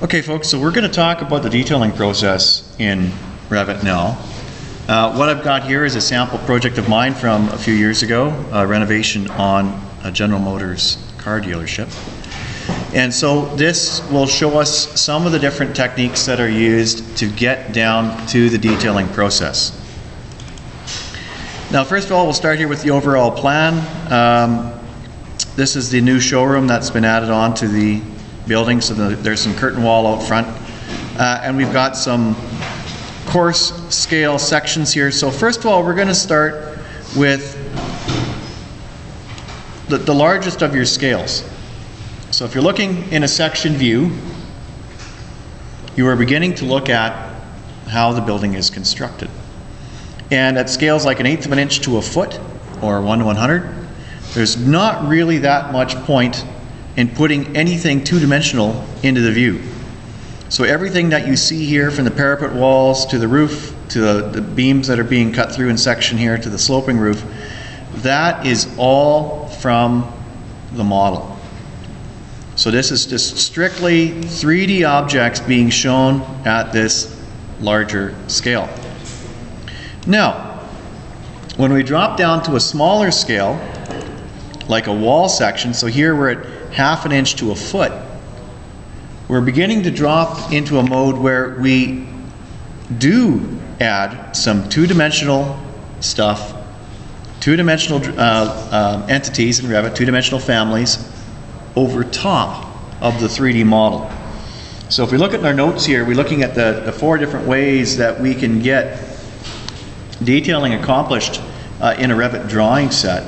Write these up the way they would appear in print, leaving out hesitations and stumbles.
Okay folks, so we're going to talk about the detailing process in Revit now. What I've got here is a sample project of mine from a few years ago, a renovation on a General Motors car dealership. And so this will show us some of the different techniques that are used to get down to the detailing process. Now first of all, we'll start here with the overall plan. This is the new showroom that's been added on to the building, so there's some curtain wall out front, and we've got some coarse scale sections here. So first of all, we're going to start with the largest of your scales. So if you're looking in a section view, you are beginning to look at how the building is constructed. And at scales like 1/8 of an inch to a foot, or 1 to 100, there's not really that much point in putting anything two-dimensional into the view. So everything that you see here, from the parapet walls to the roof, to the beams that are being cut through in section here, to the sloping roof, that is all from the model. So this is just strictly 3D objects being shown at this larger scale. Now, when we drop down to a smaller scale, like a wall section, so here we're at 1/2 an inch to a foot, we're beginning to drop into a mode where we do add some two-dimensional stuff, two-dimensional entities in Revit, two-dimensional families, over top of the 3D model. So if we look at our notes here, we're looking at the 4 different ways that we can get detailing accomplished in a Revit drawing set.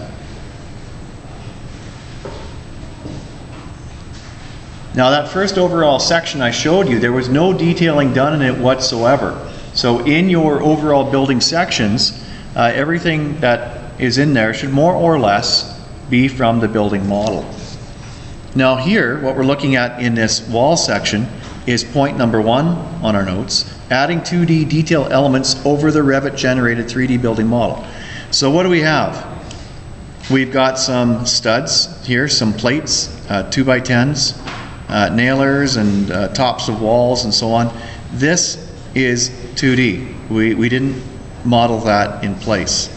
Now that first overall section I showed you, there was no detailing done in it whatsoever. So in your overall building sections, everything that is in there should more or less be from the building model. Now here, what we're looking at in this wall section is point number 1 on our notes, adding 2D detail elements over the Revit generated 3D building model. So what do we have? We've got some studs here, some plates, 2x10s, nailers and tops of walls and so on. This is 2D. We didn't model that in place.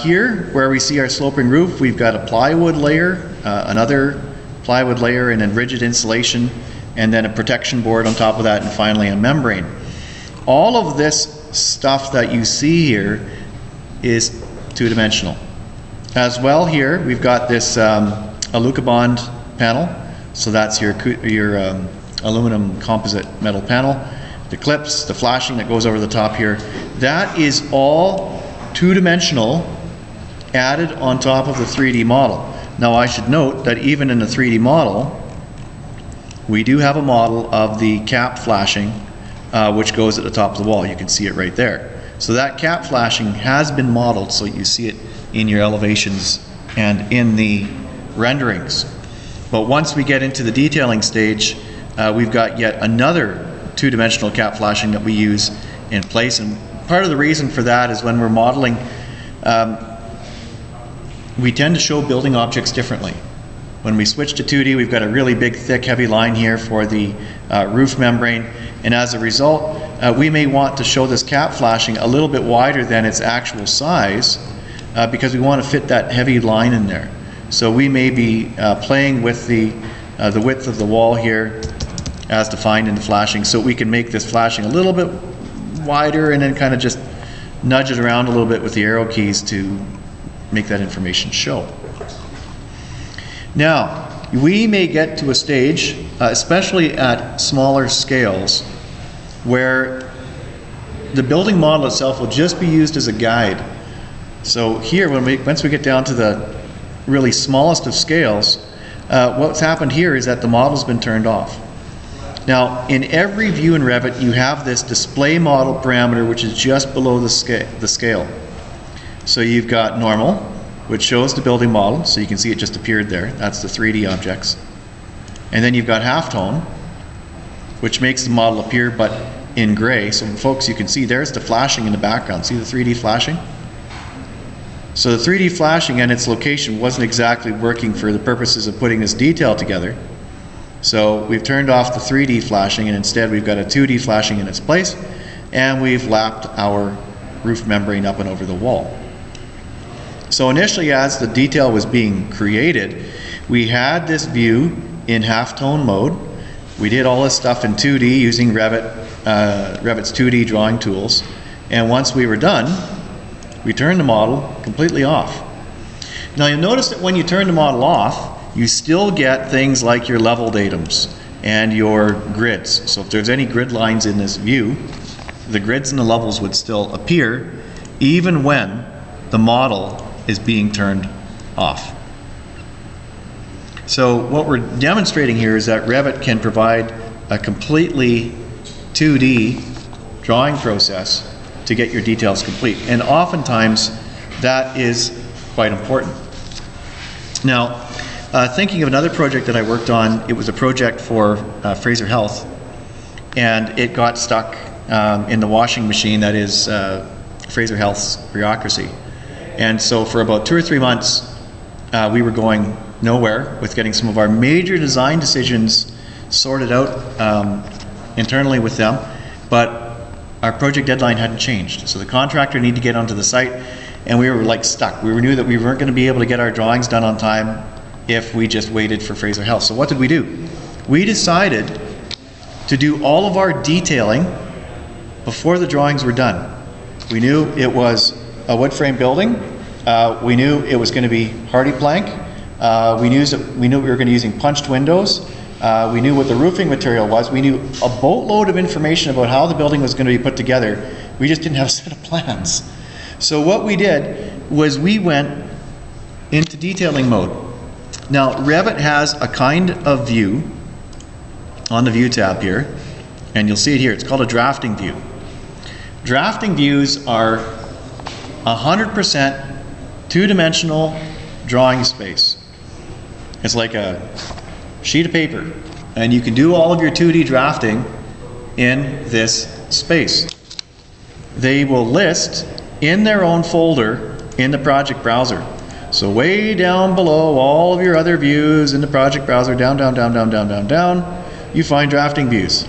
Here, where we see our sloping roof, we've got a plywood layer, another plywood layer, and then rigid insulation, and then a protection board on top of that, and finally a membrane. All of this stuff that you see here is two-dimensional. As well here, we've got this Alucobond panel. So that's your aluminum composite metal panel. The clips, the flashing that goes over the top here, that is all two-dimensional added on top of the 3D model. Now I should note that even in the 3D model, we do have a model of the cap flashing which goes at the top of the wall. You can see it right there. So that cap flashing has been modeled, so you see it in your elevations and in the renderings. But once we get into the detailing stage, we've got yet another two-dimensional cap flashing that we use in place. And part of the reason for that is when we're modeling, we tend to show building objects differently. When we switch to 2D, we've got a really big, thick, heavy line here for the roof membrane. And as a result, we may want to show this cap flashing a little bit wider than its actual size because we want to fit that heavy line in there. So we may be playing with the width of the wall here as defined in the flashing, so we can make this flashing a little bit wider and then kind of just nudge it around a little bit with the arrow keys to make that information show. Now, we may get to a stage, especially at smaller scales, where the building model itself will just be used as a guide. So here, once we get down to the really smallest of scales, what's happened here is that the model's been turned off. Now, in every view in Revit, you have this display model parameter which is just below the scale. So you've got normal, which shows the building model, so you can see it just appeared there. That's the 3D objects. And then you've got halftone, which makes the model appear but in gray. So folks, you can see there's the flashing in the background. See the 3D flashing? So the 3D flashing and its location wasn't exactly working for the purposes of putting this detail together. So we've turned off the 3D flashing, and instead we've got a 2D flashing in its place, and we've lapped our roof membrane up and over the wall. So initially, as the detail was being created, we had this view in halftone mode. We did all this stuff in 2D using Revit's 2D drawing tools, and once we were done, we turned the model completely off. Now you'll notice that when you turn the model off, you still get things like your level datums and your grids. So if there's any grid lines in this view, the grids and the levels would still appear even when the model is being turned off. So what we're demonstrating here is that Revit can provide a completely 2D drawing process to get your details complete. And oftentimes that is quite important. Now, thinking of another project that I worked on, it was a project for Fraser Health, and it got stuck in the washing machine that is Fraser Health's bureaucracy. And so for about 2 or 3 months, we were going nowhere with getting some of our major design decisions sorted out internally with them, but our project deadline hadn't changed. So the contractor needed to get onto the site, and we were like stuck. We knew that we weren't going to be able to get our drawings done on time if we just waited for Fraser Health. So what did we do? We decided to do all of our detailing before the drawings were done. We knew it was a wood frame building. We knew it was going to be hardy plank. We knew we were going to be using punched windows. We knew what the roofing material was. We knew a boatload of information about how the building was going to be put together. We just didn't have a set of plans. So what we did was we went into detailing mode. Now Revit has a kind of view on the View tab here, and you'll see it here. It's called a drafting view. Drafting views are 100% two-dimensional drawing space. It's like a sheet of paper, and you can do all of your 2D drafting in this space. They will list in their own folder in the project browser. So way down below all of your other views in the project browser, down, down, down, down, down, down, down, you find drafting views.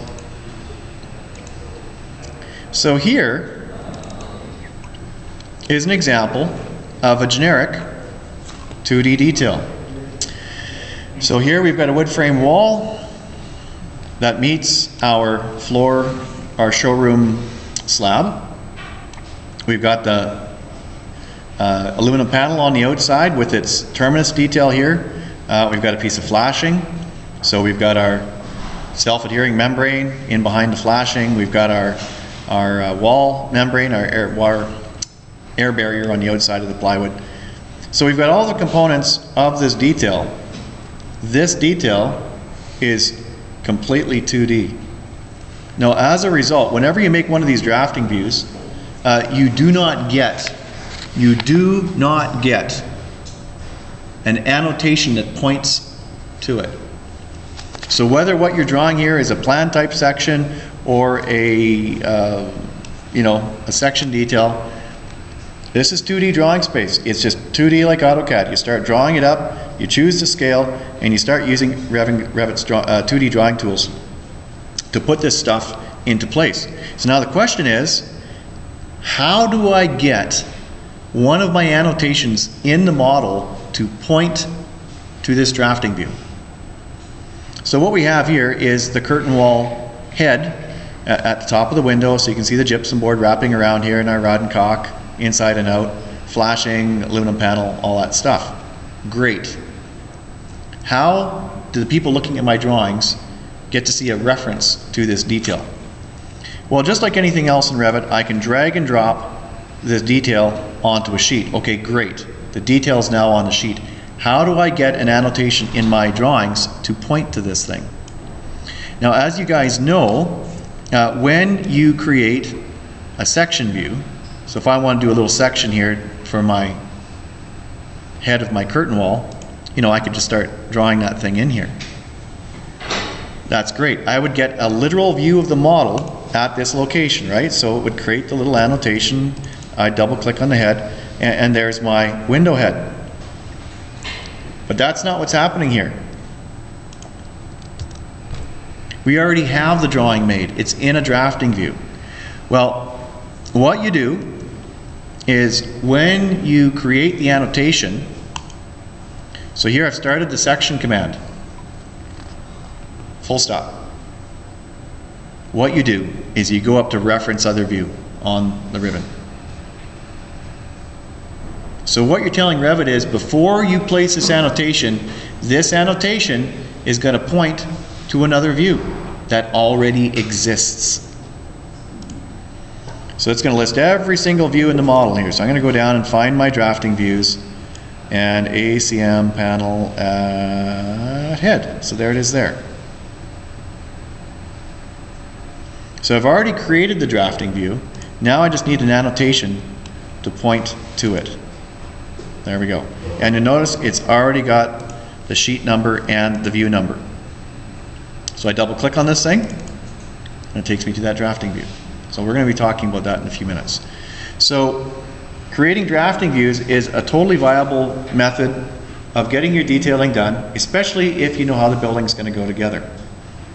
So here is an example of a generic 2D detail. So here we've got a wood frame wall that meets our floor, our showroom slab. We've got the aluminum panel on the outside with its terminus detail here. We've got a piece of flashing. So we've got our self-adhering membrane in behind the flashing. We've got our wall membrane, our air barrier on the outside of the plywood. So we've got all the components of this detail. This detail is completely 2D. Now as a result, whenever you make one of these drafting views, you do not get an annotation that points to it. So whether what you're drawing here is a plan type section or a section detail, this is 2D drawing space. It's just 2D like AutoCAD. You start drawing it up, you choose the scale, and you start using Revit's 2D drawing tools to put this stuff into place. So now the question is, how do I get one of my annotations in the model to point to this drafting view? So what we have here is the curtain wall head at the top of the window, so you can see the gypsum board wrapping around here in our rod and caulk, inside and out, flashing, aluminum panel, all that stuff. Great. How do the people looking at my drawings get to see a reference to this detail? Well, just like anything else in Revit, I can drag and drop this detail onto a sheet. Okay, great. The detail's now on the sheet. How do I get an annotation in my drawings to point to this thing? Now, as you guys know, when you create a section view, so if I want to do a little section here for my head of my curtain wall, I could just start drawing that thing in here. That's great. I would get a literal view of the model at this location, right? So it would create the little annotation. I double click on the head, and there's my window head. But that's not what's happening here. We already have the drawing made. It's in a drafting view. Well, what you do is when you create the annotation, so here I've started the section command, full stop. What you do is you go up to reference other view on the ribbon. So what you're telling Revit is before you place this annotation is going to point to another view that already exists. So it's going to list every single view in the model here. So I'm going to go down and find my drafting views and ACM panel at head. So there it is there. So I've already created the drafting view. Now I just need an annotation to point to it. There we go. And you notice it's already got the sheet number and the view number. So I double click on this thing and it takes me to that drafting view. So we're going to be talking about that in a few minutes. So creating drafting views is a totally viable method of getting your detailing done, especially if you know how the building is going to go together.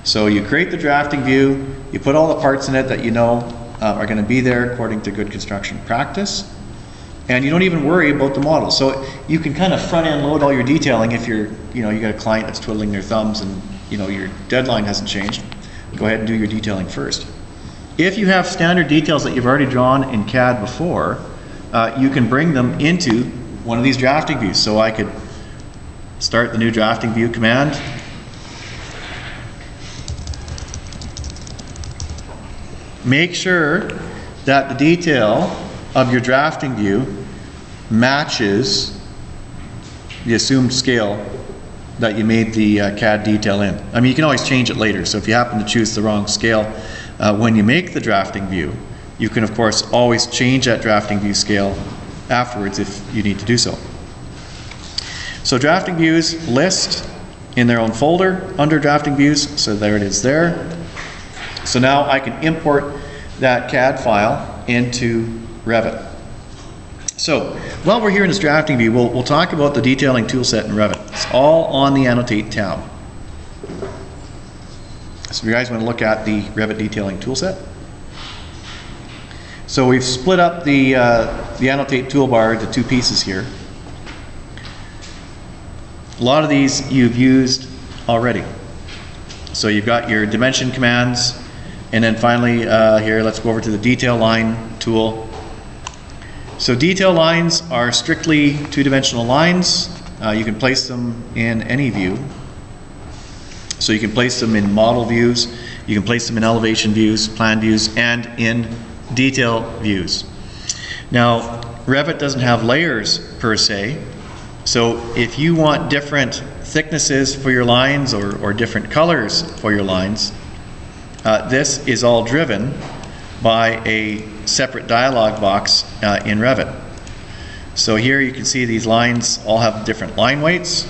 So you create the drafting view, you put all the parts in it that you know are going to be there according to good construction practice, and you don't even worry about the model. So you can kind of front end load all your detailing if you got a client that's twiddling their thumbs and your deadline hasn't changed. Go ahead and do your detailing first. If you have standard details that you've already drawn in CAD before, you can bring them into one of these drafting views. So I could start the new drafting view command. Make sure that the detail of your drafting view matches the assumed scale that you made the CAD detail in. I mean, you can always change it later. So if you happen to choose the wrong scale when you make the drafting view, you can of course always change that drafting view scale afterwards if you need to do so. So drafting views list in their own folder under drafting views. So there it is there. So now I can import that CAD file into Revit. So while we're here in this drafting view, we'll talk about the detailing toolset in Revit. It's all on the Annotate tab. So if you guys want to look at the Revit detailing toolset. So we've split up the Annotate toolbar into two pieces here. A lot of these you've used already. So you've got your dimension commands, and then finally here let's go over to the detail line tool. So detail lines are strictly two-dimensional lines. You can place them in any view. So you can place them in model views, you can place them in elevation views, plan views, and in detail views. Now, Revit doesn't have layers per se, so if you want different thicknesses for your lines or different colors for your lines, this is all driven by a separate dialog box in Revit. So here you can see these lines all have different line weights.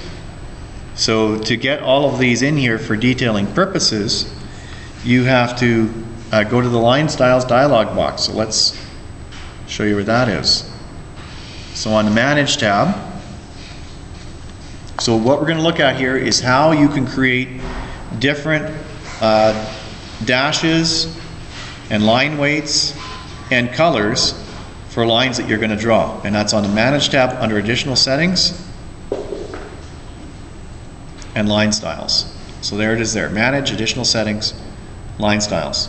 So to get all of these in here for detailing purposes, you have to go to the line styles dialog box. So let's show you where that is. So on the Manage tab, so what we're going to look at here is how you can create different dashes and line weights and colors for lines that you're going to draw. And that's on the Manage tab under Additional Settings and Line Styles. So there it is there, Manage, Additional Settings, Line Styles.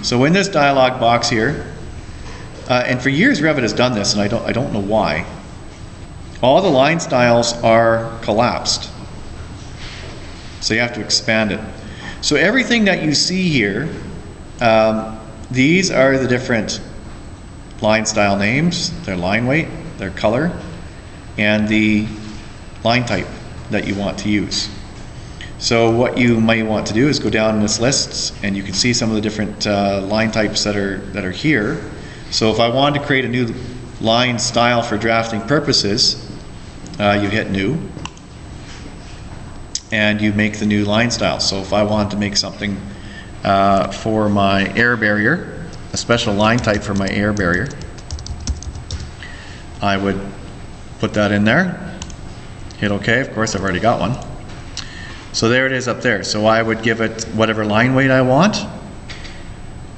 So in this dialog box here, and for years Revit has done this, and I don't know why, all the line styles are collapsed. So you have to expand it. So everything that you see here, these are the different line style names, their line weight, their color, and the line type that you want to use. So what you might want to do is go down in this list and you can see some of the different line types that are here. So if I wanted to create a new line style for drafting purposes, you hit New and you make the new line style. So if I wanted to make something for my air barrier, a special line type for my air barrier, I would put that in there, hit OK. Of course I've already got one. So there it is up there. So I would give it whatever line weight I want.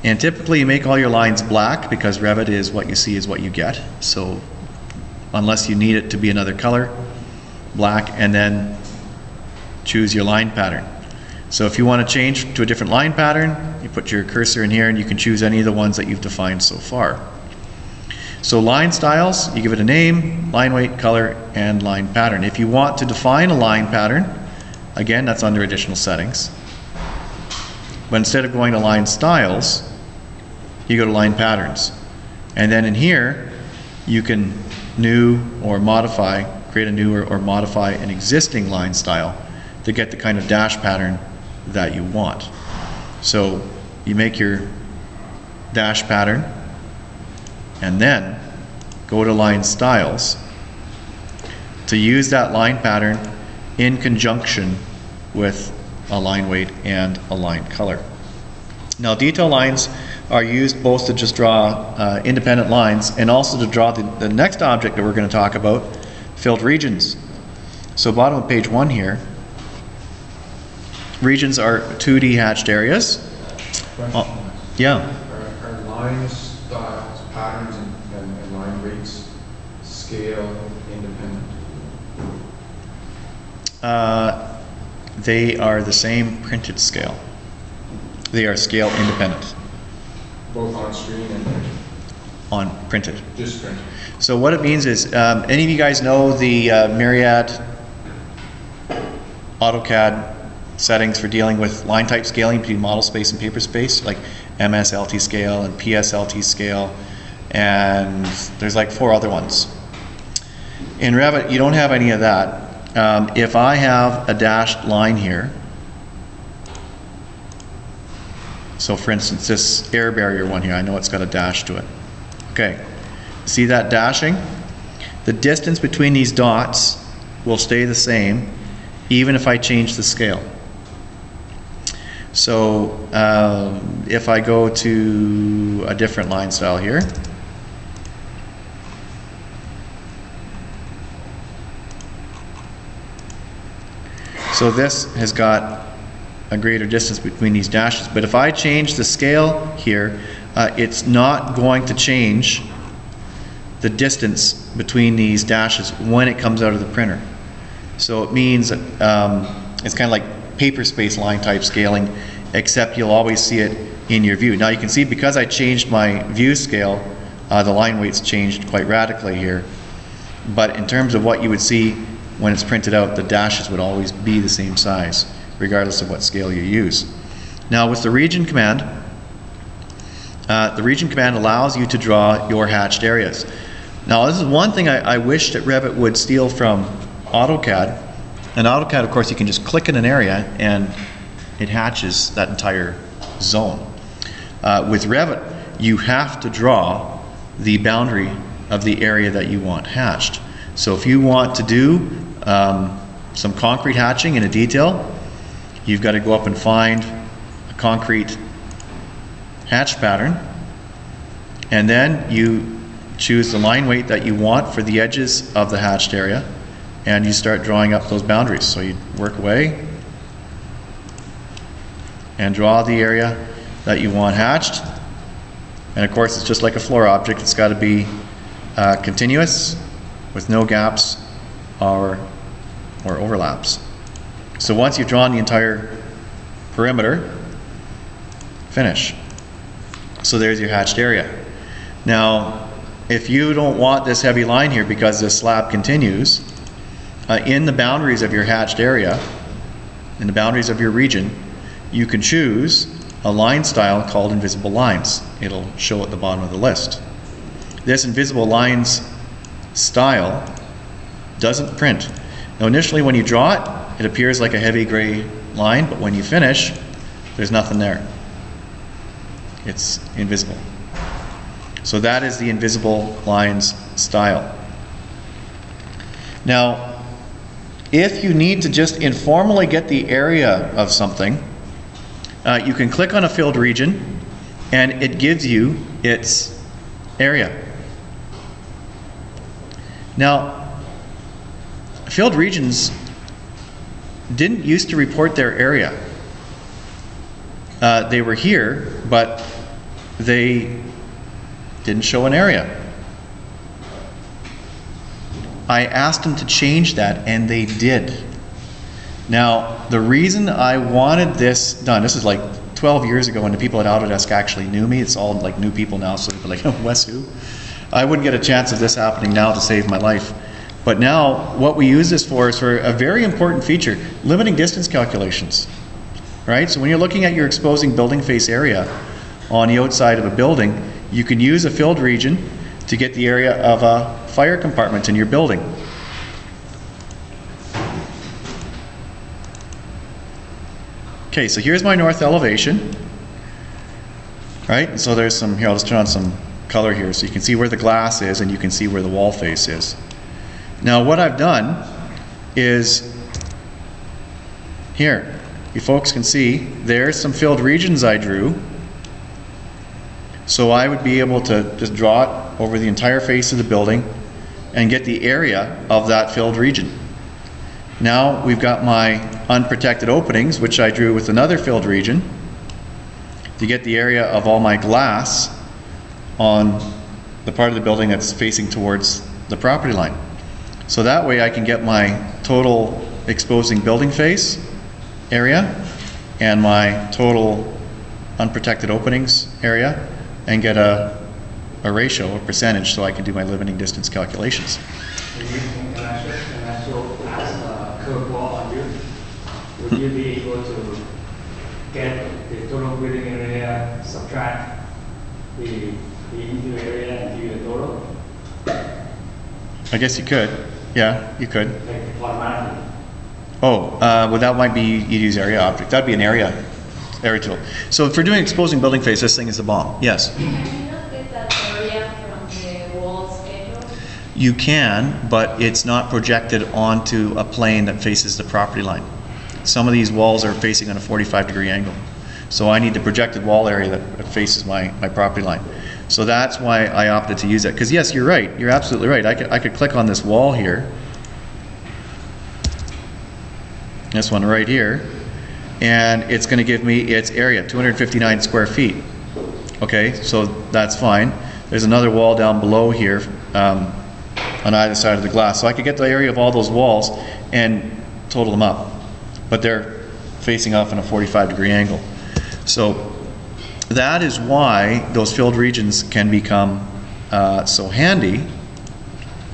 And typically you make all your lines black because Revit is what you see is what you get. So unless you need it to be another color, black, and then choose your line pattern. So if you want to change to a different line pattern, you put your cursor in here and you can choose any of the ones that you've defined so far. So line styles, you give it a name, line weight, color, and line pattern. If you want to define a line pattern, again, that's under additional settings. But instead of going to line styles, you go to line patterns. And then in here, you can new or modify, create a new or modify an existing line style to get the kind of dash pattern that you want. So you make your dash pattern and then go to line styles to use that line pattern in conjunction with a line weight and a line color. Now detail lines are used both to just draw independent lines and also to draw the next object that we're going to talk about, filled regions. So bottom of page 1 here, regions are 2D hatched areas. Yeah. Are lines, styles, patterns, and line weights scale independent? They are the same printed scale. They are scale independent. Both on screen and printed? On printed. Just printed. So what it means is, any of you guys know the Myriad AutoCAD settings for dealing with line type scaling between model space and paper space, like MSLT scale and PSLT scale, and there's like 4 other ones. In Revit, you don't have any of that. If I have a dashed line here, so for instance this air barrier one here, I know it's got a dash to it. Okay, see that dashing? The distance between these dots will stay the same even if I change the scale. So if I go to a different line style here, so this has got a greater distance between these dashes, but if I change the scale here, it's not going to change the distance between these dashes when it comes out of the printer. So it means it's kind of like paper space line type scaling, except you'll always see it in your view. Now you can see because I changed my view scale, the line weights changed quite radically here, but in terms of what you would see when it's printed out, the dashes would always be the same size regardless of what scale you use. Now with the region command allows you to draw your hatched areas. Now this is one thing I wish that Revit would steal from AutoCAD. In AutoCAD, of course, you can just click in an area and it hatches that entire zone. With Revit, you have to draw the boundary of the area that you want hatched. So if you want to do some concrete hatching in a detail, you've got to go up and find a concrete hatch pattern, and then you choose the line weight that you want for the edges of the hatched area, and you start drawing up those boundaries. So you work away and draw the area that you want hatched, and of course it's just like a floor object, it's got to be continuous with no gaps or overlaps. So once you've drawn the entire perimeter, finish. So there's your hatched area. Now if you don't want this heavy line here because this slab continues, in the boundaries of your hatched area, in the boundaries of your region, you can choose a line style called invisible lines. It'll show at the bottom of the list. This invisible lines style doesn't print. Now initially when you draw it, it appears like a heavy gray line, but when you finish, there's nothing there. It's invisible. So that is the invisible lines style. Now, if you need to just informally get the area of something, you can click on a filled region and it gives you its area. Now, filled regions didn't used to report their area. They were here, but they didn't show an area. I asked them to change that, and they did. Now, the reason I wanted this done, this is like 12 years ago when the people at Autodesk actually knew me. It's all like new people now, so they're like, oh, Wes who? I wouldn't get a chance of this happening now to save my life. But now, what we use this for is for a very important feature, limiting distance calculations. Right? So when you're looking at your exposing building face area on the outside of a building, you can use a filled region to get the area of a fire compartment in your building. Okay, so here's my north elevation. Right? So there's some, here I'll just turn on some color here so you can see where the glass is and you can see where the wall face is. Now what I've done is, here, you folks can see, there's some filled regions I drew. So I would be able to just draw it over the entire face of the building and get the area of that filled region. Now we've got my unprotected openings, which I drew with another filled region to get the area of all my glass on the part of the building that's facing towards the property line. So that way I can get my total exposing building face area and my total unprotected openings area and get a ratio, a percentage, so I can do my limiting distance calculations. Can I show as a curve wall on you? Would you be able to get the total building area, subtract the interior area and give you the total? I guess you could. Yeah, you could. Like automatically. Oh, well that might be, you'd use area object. That'd be an area tool. So if we're doing exposing building face, this thing is the bomb. Yes? Can you not get that area from the wall schedule? You can, but it's not projected onto a plane that faces the property line. Some of these walls are facing on a 45-degree angle. So I need the projected wall area that faces my property line. So that's why I opted to use it. Because yes, you're right. You're absolutely right. I could click on this wall here. This one right here. And it's going to give me its area, 259 square feet. Okay, so that's fine. There's another wall down below here on either side of the glass. So I could get the area of all those walls and total them up. But they're facing off in a 45-degree angle. So that is why those filled regions can become so handy,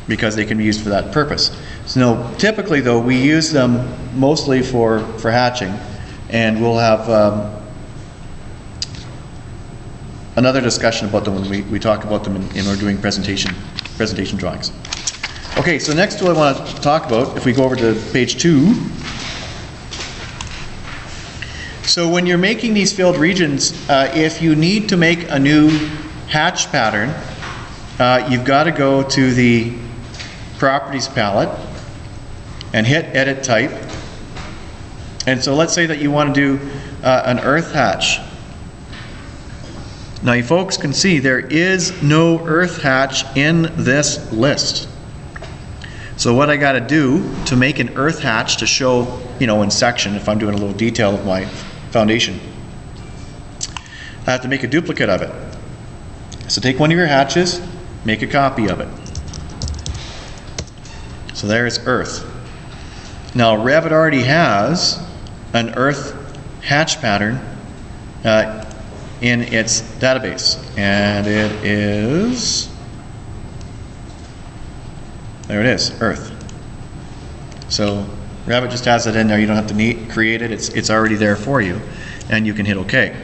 because they can be used for that purpose. So no, typically though, we use them mostly for hatching, and we'll have another discussion about them when we talk about them in our doing presentation drawings. Okay, so next tool I want to talk about, if we go over to page 2. So when you're making these filled regions, if you need to make a new hatch pattern, you've got to go to the Properties palette and hit Edit Type. And so let's say that you want to do an earth hatch. Now you folks can see there is no earth hatch in this list. So what I got to do to make an earth hatch to show, in section, if I'm doing a little detail of my foundation, I have to make a duplicate of it. So take one of your hatches, make a copy of it. So there's earth. Now Revit already has an earth hatch pattern in its database, and it is, there it is, earth. So Revit just has it in there. You don't have to create it. It's already there for you, and you can hit OK.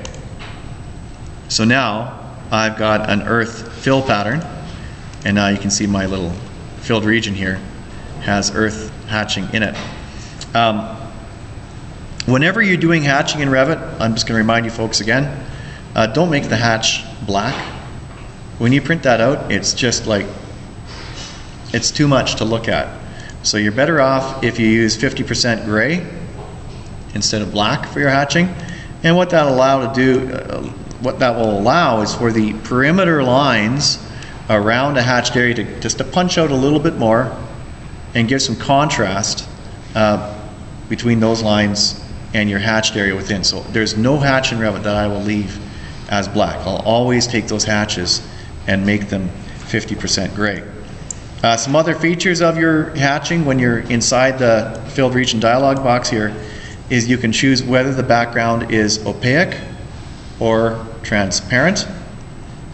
So now I've got an earth fill pattern, and now you can see my little filled region here has earth hatching in it. Whenever you're doing hatching in Revit, I'm just going to remind you folks again, don't make the hatch black. When you print that out, it's just like, it's too much to look at. So you're better off if you use 50% gray instead of black for your hatching. And what that will allow is for the perimeter lines around a hatched area to just to punch out a little bit more and give some contrast between those lines and your hatched area within. So there's no hatch in Revit that I will leave as black. I'll always take those hatches and make them 50% gray. Some other features of your hatching when you're inside the filled region dialog box here is you can choose whether the background is opaque or transparent.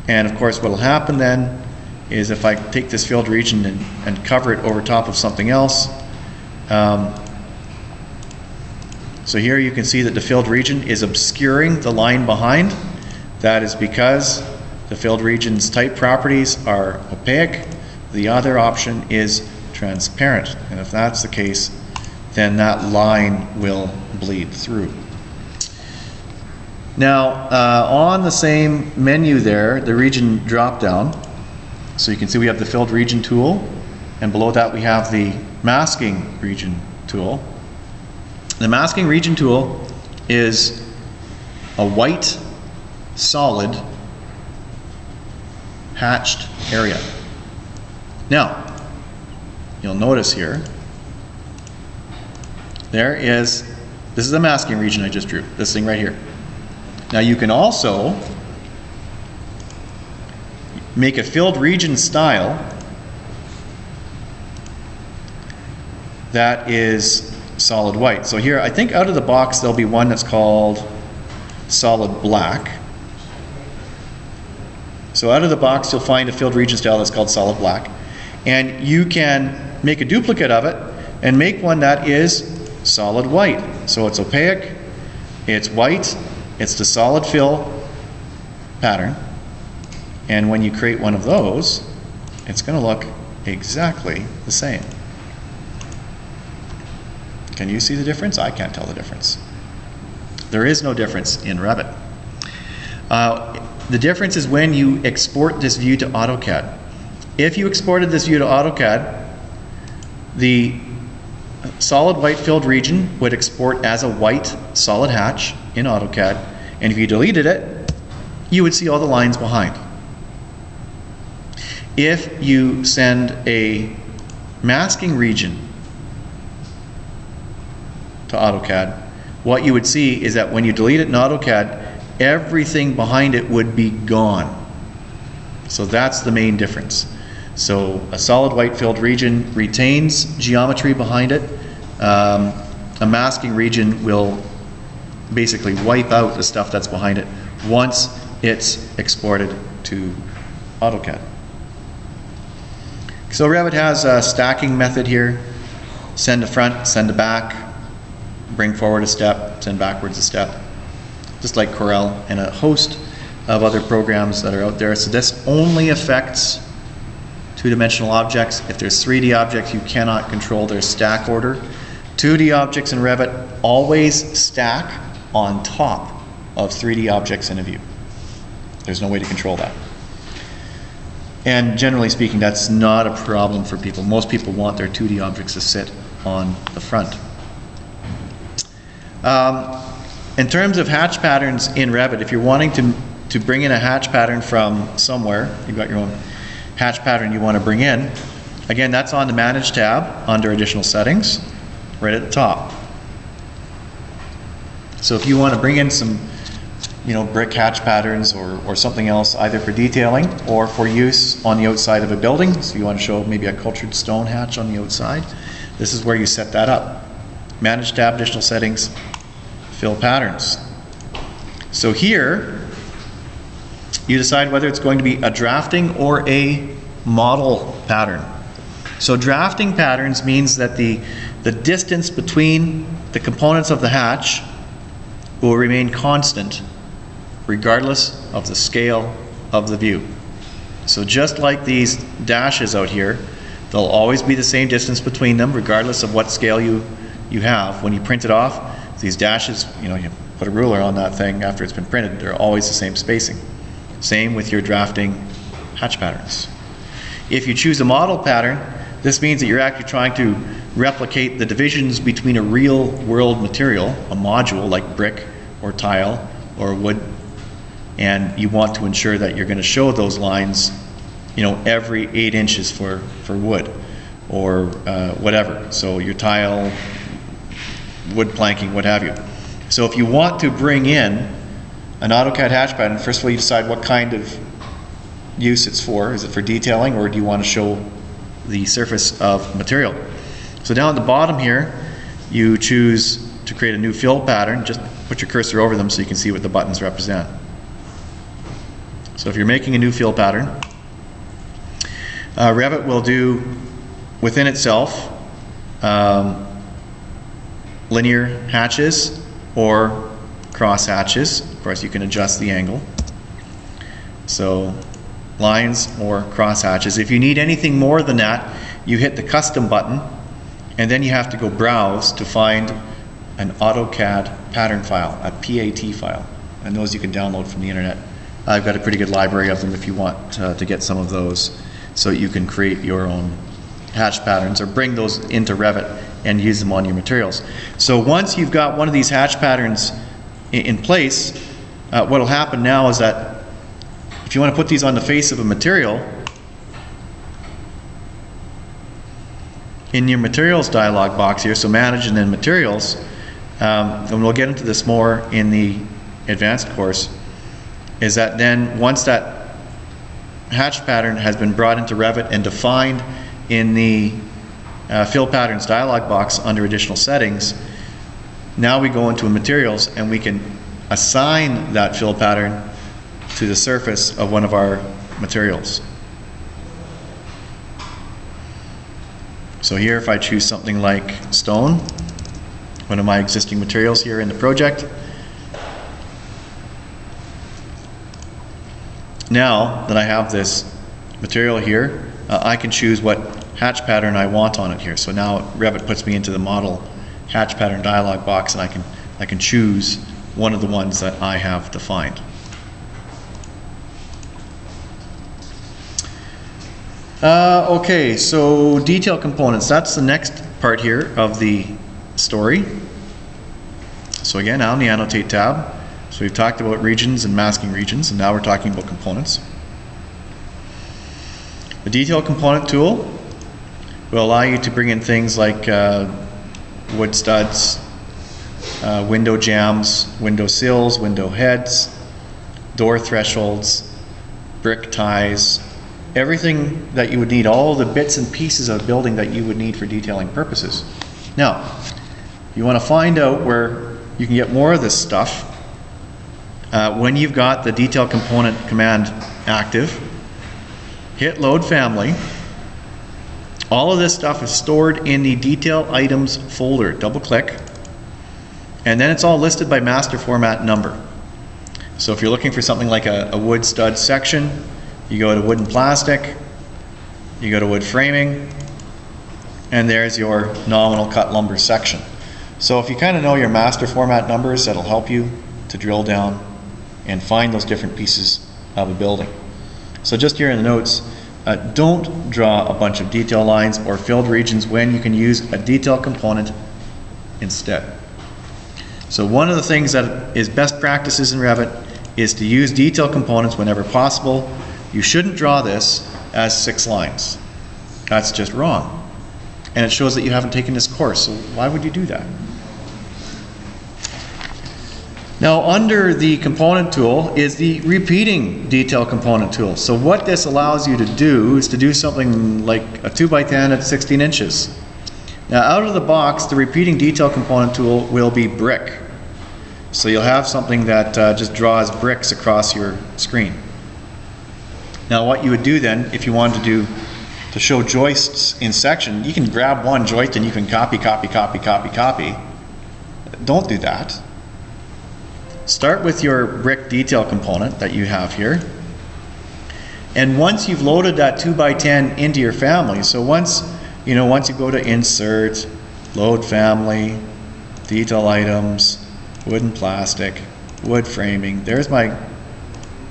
And of course what will happen then is if I take this filled region and cover it over top of something else, so here you can see that the filled region is obscuring the line behind. That is because the filled region's type properties are opaque. The other option is transparent. And if that's the case, then that line will bleed through. Now, on the same menu there, the region drop down, so you can see we have the filled region tool, and below that we have the masking region tool. The masking region tool is a white, solid, hatched area. Now, you'll notice here, this is the masking region I just drew, this thing right here. Now you can also make a filled region style that is solid white. So here, I think out of the box there'll be one that's called solid black. So out of the box you'll find a filled region style that's called solid black. And you can make a duplicate of it and make one that is solid white. So it's opaque, it's white, it's the solid fill pattern. And when you create one of those, it's going to look exactly the same. Can you see the difference? I can't tell the difference. There is no difference in Revit. The difference is when you export this view to AutoCAD. If you exported this view to AutoCAD, the solid white filled region would export as a white solid hatch in AutoCAD, and if you deleted it, you would see all the lines behind. If you send a masking region to AutoCAD, what you would see is that when you delete it in AutoCAD, everything behind it would be gone. So that's the main difference. So a solid white filled region retains geometry behind it. A masking region will basically wipe out the stuff that's behind it once it's exported to AutoCAD. So Revit has a stacking method here. Send to front, send to back, bring forward a step, send backwards a step, just like Corel and a host of other programs that are out there. So this only affects two-dimensional objects. If there's 3D objects, you cannot control their stack order. 2D objects in Revit always stack on top of 3D objects in a view. There's no way to control that. And generally speaking, that's not a problem for people. Most people want their 2D objects to sit on the front. In terms of hatch patterns in Revit, if you're wanting to bring in a hatch pattern from somewhere, you've got your own hatch pattern you want to bring in, again, that's on the Manage tab under Additional Settings, right at the top. So if you want to bring in some, brick hatch patterns or something else, either for detailing or for use on the outside of a building, so you want to show maybe a cultured stone hatch on the outside, this is where you set that up. Manage tab, Additional Settings, Fill Patterns. So here, you decide whether it's going to be a drafting or a model pattern. So drafting patterns means that the distance between the components of the hatch will remain constant regardless of the scale of the view. So just like these dashes out here, they'll always be the same distance between them regardless of what scale you have. When you print it off, these dashes, you put a ruler on that thing after it's been printed, they're always the same spacing. Same with your drafting hatch patterns. If you choose a model pattern, this means that you're actually trying to replicate the divisions between a real world material, a module like brick or tile or wood, and you want to ensure that you're going to show those lines, every 8 inches for wood or whatever. So your tile, wood planking, what have you. So if you want to bring in an AutoCAD hatch pattern, first of all you decide what kind of use it's for. Is it for detailing, or do you want to show the surface of material? So down at the bottom here, you choose to create a new fill pattern. Just put your cursor over them so you can see what the buttons represent. So if you're making a new fill pattern, Revit will do within itself linear hatches or cross hatches. Of course, you can adjust the angle. So lines or cross hatches. If you need anything more than that, you hit the custom button, and then you have to go browse to find an AutoCAD pattern file, a PAT file. And those you can download from the internet. I've got a pretty good library of them if you want to get some of those, so you can create your own hatch patterns or bring those into Revit and use them on your materials. So once you've got one of these hatch patterns in place, what will happen now is that if you want to put these on the face of a material, in your materials dialog box here, so manage and then materials, and we'll get into this more in the advanced course, is that then once that hatch pattern has been brought into Revit and defined in the fill patterns dialog box under additional settings, now we go into materials and we can assign that fill pattern to the surface of one of our materials. So here, if I choose something like stone, one of my existing materials here in the project, now that I have this material here, I can choose what hatch pattern I want on it here. So now Revit puts me into the model hatch pattern dialog box, and I can choose one of the ones that I have defined. Okay, so detail components, that's the next part here of the story. So again, on the Annotate tab, so we've talked about regions and masking regions, and now we're talking about components. The detail component tool will allow you to bring in things like wood studs, window jambs, window sills, window heads, door thresholds, brick ties, everything that you would need, all the bits and pieces of building that you would need for detailing purposes. Now, you want to find out where you can get more of this stuff. When you've got the detail component command active, hit load family. All of this stuff is stored in the detail items folder. Double click, and then it's all listed by master format number. So if you're looking for something like a wood stud section, you go to wood and plastic, you go to wood framing, and there's your nominal cut lumber section. So if you kind of know your master format numbers, that'll help you to drill down and find those different pieces of a building. So just here in the notes, don't draw a bunch of detail lines or filled regions when you can use a detail component instead. So one of the things that is best practices in Revit is to use detail components whenever possible. You shouldn't draw this as 6 lines. That's just wrong. And it shows that you haven't taken this course, so why would you do that? Now under the component tool is the repeating detail component tool. So what this allows you to do is to do something like a 2x10 at 16 inches. Now out of the box, the repeating detail component tool will be brick. So you'll have something that just draws bricks across your screen. Now what you would do then, if you wanted to show joists in section, you can grab one joist and you can copy. Don't do that. Start with your brick detail component that you have here. And once you've loaded that 2x10 into your family, so once you go to insert, load family, detail items, wood and plastic, wood framing, there's my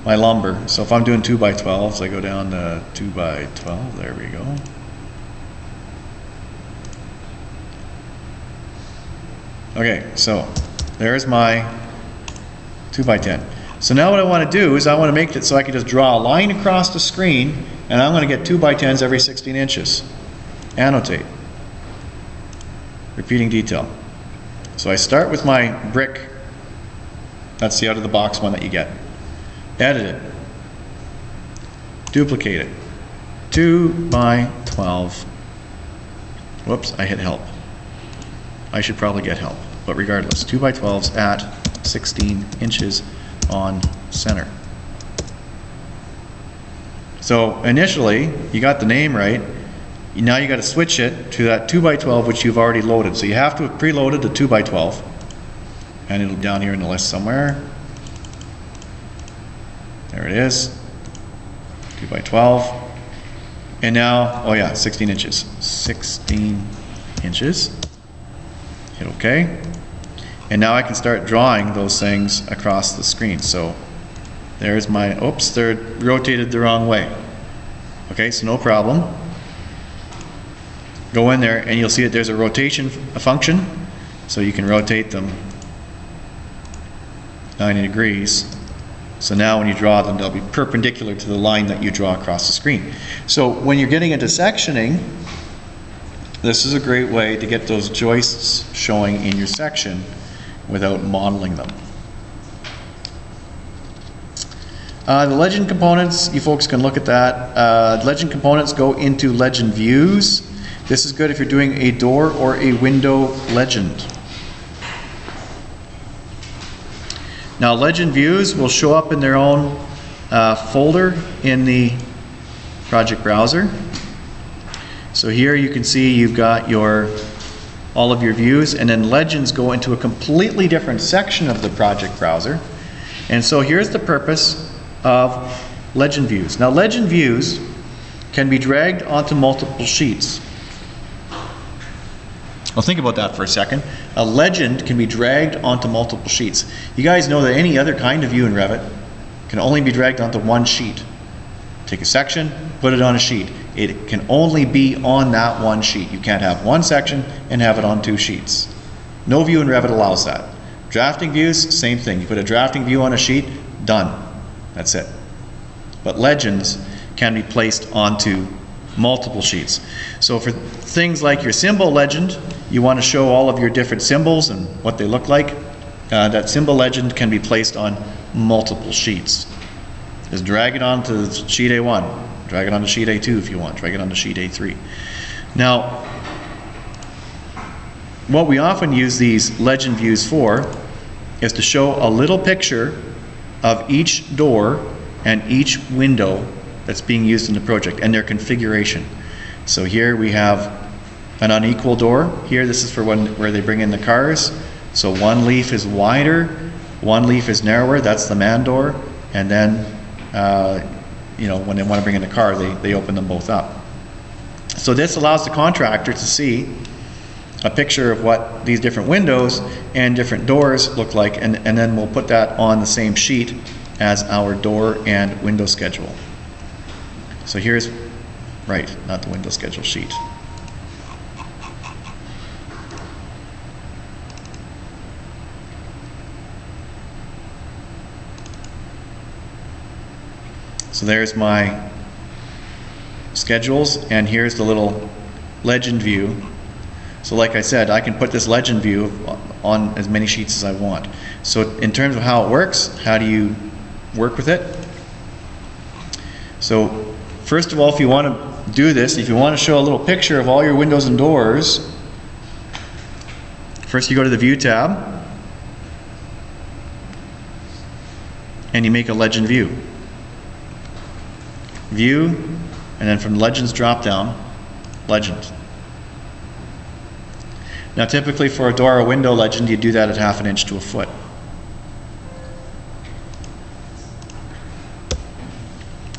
lumber. So if I'm doing 2x12s, I go down to 2x12, there we go. Okay, so there's my 2x10. So now what I want to do is I want to make it so I can just draw a line across the screen, and I'm going to get 2x10s every 16 inches. Annotate. Repeating detail. So I start with my brick. That's the out of the box one that you get. Edit it. Duplicate it. 2 by 12. Whoops, I hit help. I should probably get help, but regardless, 2 by 12s at 16 inches on center. So initially, you got the name right. Now you got to switch it to that 2 by 12 which you've already loaded. So you have to have preloaded the 2 by 12, and it'll be down here in the list somewhere. There it is. 2 by 12. And now, oh yeah, 16 inches. 16 inches. Hit OK. And now I can start drawing those things across the screen. So there's my, oops, they're rotated the wrong way. Okay, so no problem. Go in there and you'll see that there's a rotation function. So you can rotate them 90 degrees. So now when you draw them, they'll be perpendicular to the line that you draw across the screen. So when you're getting into sectioning, this is a great way to get those joists showing in your section without modeling them. The legend components, you folks can look at that. Legend components go into legend views. This is good if you're doing a door or a window legend. Now legend views will show up in their own folder in the project browser. So here you can see you've got all of your views, and then legends go into a completely different section of the project browser. And so here's the purpose of legend views. Now legend views can be dragged onto multiple sheets. Well, think about that for a second. A legend can be dragged onto multiple sheets. You guys know that any other kind of view in Revit can only be dragged onto one sheet. Take a section, put it on a sheet. It can only be on that one sheet. You can't have one section and have it on 2 sheets. No view in Revit allows that. Drafting views, same thing. You put a drafting view on a sheet, done. That's it. But legends can be placed onto multiple sheets. So for things like your symbol legend, you want to show all of your different symbols and what they look like. That symbol legend can be placed on multiple sheets. Just drag it onto sheet A1, drag it onto sheet A2 if you want, drag it onto sheet A3. Now, what we often use these legend views for is to show a little picture of each door and each window that's being used in the project and their configuration. So here we have an unequal door. Here this is for where they bring in the cars. So one leaf is wider, one leaf is narrower, that's the man door, and then you know, when they want to bring in the car, they open them both up. So this allows the contractor to see a picture of what these different windows and different doors look like, and then we'll put that on the same sheet as our door and window schedule. So here's, right, not the window schedule sheet. So there's my schedules, and here's the little legend view. So like I said, I can put this legend view on as many sheets as I want. So in terms of how it works, how do you work with it? So first of all, if you want to do this, if you want to show a little picture of all your windows and doors, first you go to the View tab and you make a legend view. View, and then from Legends drop down, Legend. Now typically for a door or window legend, you do that at 1/2 inch to a foot.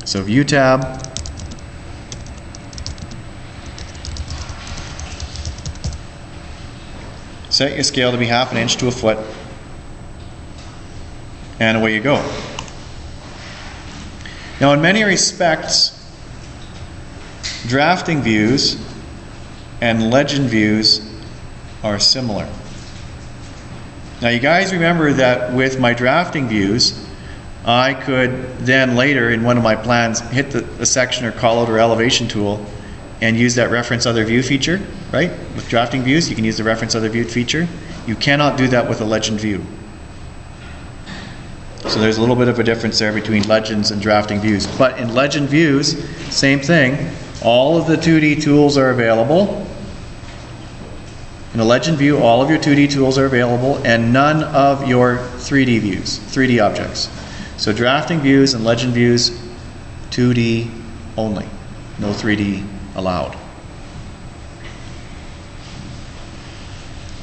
So View tab, set your scale to be 1/2 inch to a foot, and away you go. Now in many respects, drafting views and legend views are similar. Now you guys remember that with my drafting views, I could then later in one of my plans hit the section or call out or elevation tool and use that reference other view feature, right? With drafting views, you can use the reference other view feature. You cannot do that with a legend view. So there's a little bit of a difference there between legends and drafting views. But in legend views, same thing. All of the 2D tools are available. In a legend view, all of your 2D tools are available and none of your 3D views, 3D objects. So drafting views and legend views, 2D only. No 3D allowed.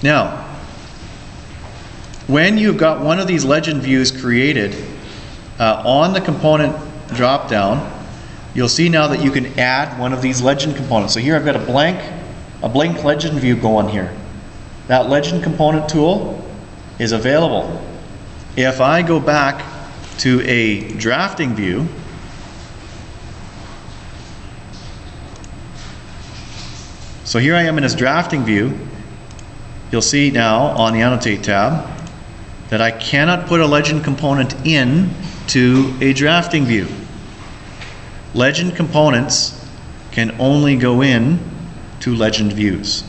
Now, when you've got one of these legend views created, on the component drop-down, you'll see now that you can add one of these legend components. So here I've got a blank legend view going here. That legend component tool is available. If I go back to a drafting view, so here I am in this drafting view, you'll see now on the Annotate tab that I cannot put a legend component in to a drafting view. Legend components can only go in to legend views.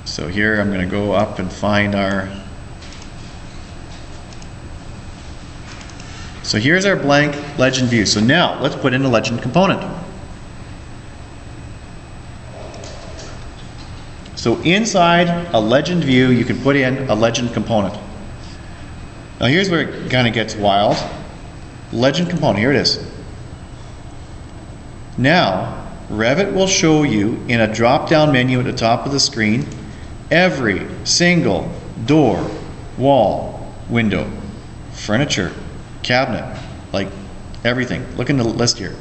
So here I'm going to go up and find our... So here's our blank legend view. So now let's put in a legend component. So inside a legend view, you can put in a legend component. Now here's where it kind of gets wild. Legend component, here it is. Now, Revit will show you in a drop-down menu at the top of the screen every single door, wall, window, furniture, cabinet, like everything. Look in the list here.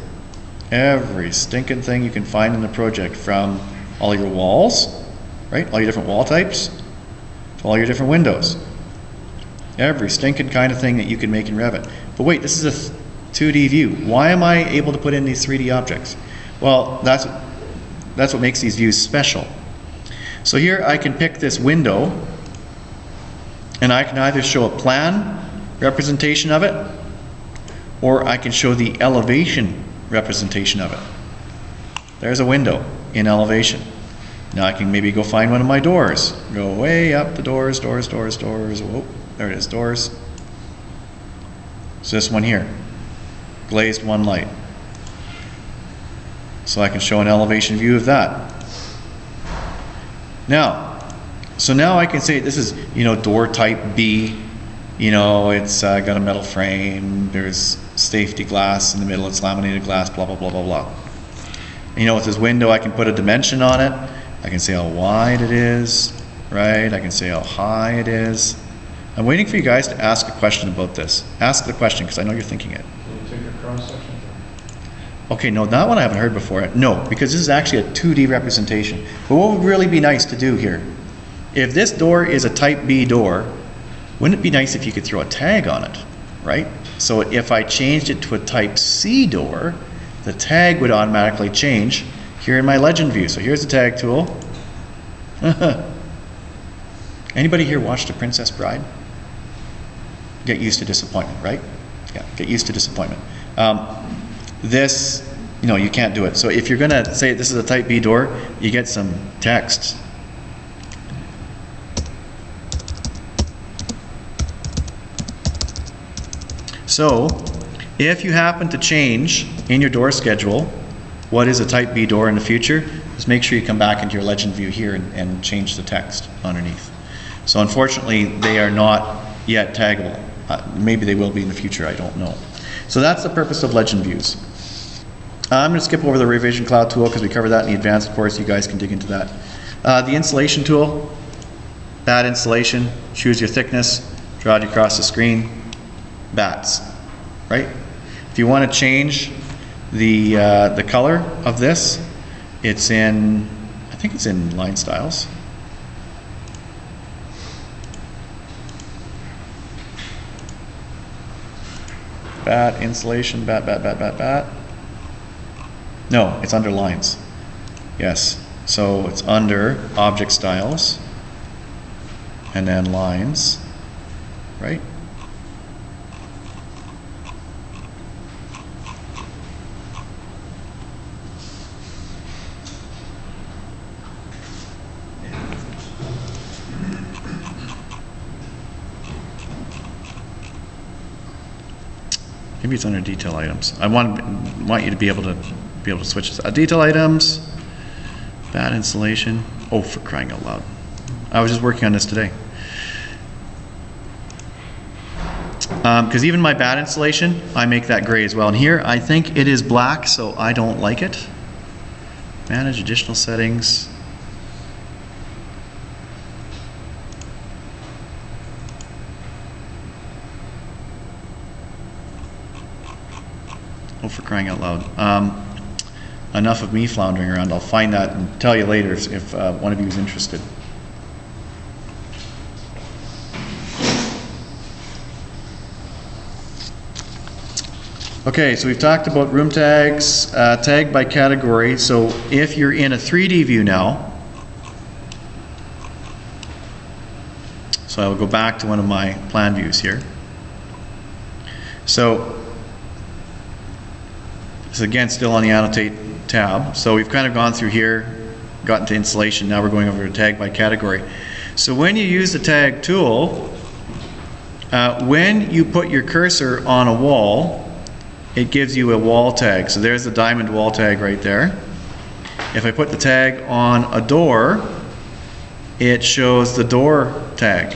Every stinking thing you can find in the project, from all your walls, right? All your different wall types, to all your different windows. Every stinking kind of thing that you can make in Revit. But wait, this is a 2D view. Why am I able to put in these 3D objects? Well, that's what makes these views special. So here I can pick this window, and I can either show a plan representation of it, or I can show the elevation representation of it. There's a window in elevation. Now I can maybe go find one of my doors. Go way up the doors, doors, doors, doors. Whoa, there it is, doors. So this one here, glazed one light. So I can show an elevation view of that. Now, so now I can say this is, door type B. It's got a metal frame. There's safety glass in the middle. It's laminated glass. Blah blah blah blah blah. And, with this window, I can put a dimension on it. I can say how wide it is, right? I can say how high it is. I'm waiting for you guys to ask a question about this. Ask the question, because I know you're thinking it. Can you take a cross section? Okay, no, that one I haven't heard before. No, because this is actually a 2D representation. But what would really be nice to do here? If this door is a type B door, wouldn't it be nice if you could throw a tag on it, right? So if I changed it to a type C door, the tag would automatically change here in my legend view. So here's the tag tool. Anybody here watch The Princess Bride? Get used to disappointment, right? Yeah, get used to disappointment. This, you can't do it. So if you're going to say this is a type B door, you get some text. So if you happen to change in your door schedule what is a type B door in the future, just make sure you come back into your legend view here and change the text underneath. So unfortunately, they are not yet taggable. Maybe they will be in the future, I don't know. So that's the purpose of legend views. I'm going to skip over the Revision Cloud tool because we covered that in the advanced course. You guys can dig into that. The installation tool, bat installation, choose your thickness, draw it across the screen, bats, right? If you want to change the color of this, it's in, I think it's in line styles. Bat, installation, bat, bat, bat, bat, bat. No, it's under lines. Yes, so it's under object styles and then lines, right? Maybe it's under detail items. I want you to be able to switch this. Detail items, bad installation. Oh, for crying out loud. I was just working on this today. Because even my bad installation, I make that gray as well. And here, I think it is black, so I don't like it. Manage additional settings. Oh, for crying out loud. Enough of me floundering around. I'll find that and tell you later if one of you is interested. Okay, so we've talked about room tags, tag by category. So if you're in a 3D view now, so I'll go back to one of my plan views here. So again, still on the Annotate tab. So we've kind of gone through here, gotten to installation, now we're going over to tag by category. So when you use the tag tool, when you put your cursor on a wall, it gives you a wall tag. So there's the diamond wall tag right there. If I put the tag on a door, it shows the door tag.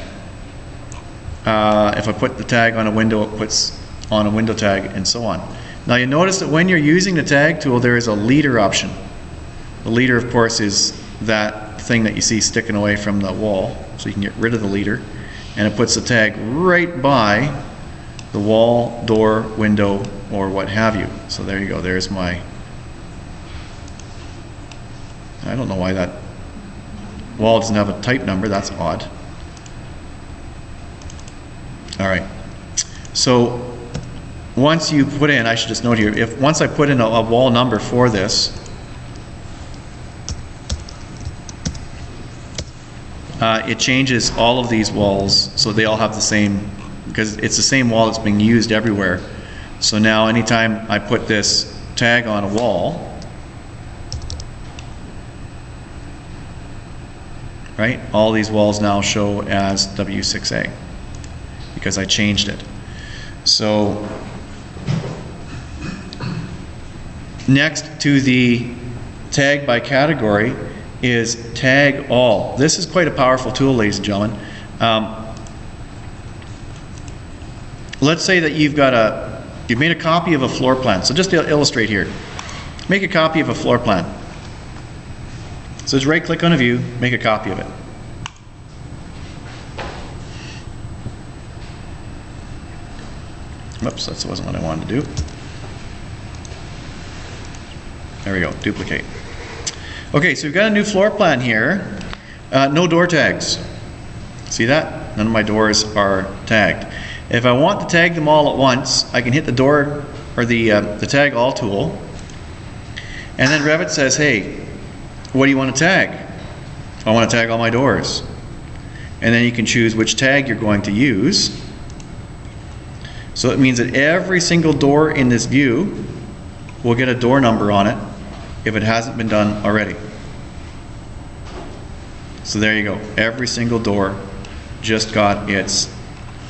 If I put the tag on a window, it puts on a window tag, and so on. Now you notice that when you're using the tag tool, there is a leader option. The leader, of course, is that thing that you see sticking away from the wall, so you can get rid of the leader, and it puts the tag right by the wall, door, window, or what have you. So there you go, there's my, I don't know why that wall doesn't have a type number, that's odd. Alright, so once you put in, I should just note here, once I put in a wall number for this, it changes all of these walls so they all have the same, because it's the same wall that's being used everywhere. So now anytime I put this tag on a wall, right, all these walls now show as W6A because I changed it. So next to the tag by category is tag all. This is quite a powerful tool, ladies and gentlemen. Let's say that you've made a copy of a floor plan. So just to illustrate here, make a copy of a floor plan. So just right click on a view, make a copy of it. Whoops, that wasn't what I wanted to do. There we go, duplicate. Okay, so we've got a new floor plan here. No door tags. See that? None of my doors are tagged. If I want to tag them all at once, I can hit the door or the tag all tool, and then Revit says, hey, what do you want to tag? I want to tag all my doors. And then you can choose which tag you're going to use. So it means that every single door in this view will get a door number on it if it hasn't been done already. So there you go. Every single door just got its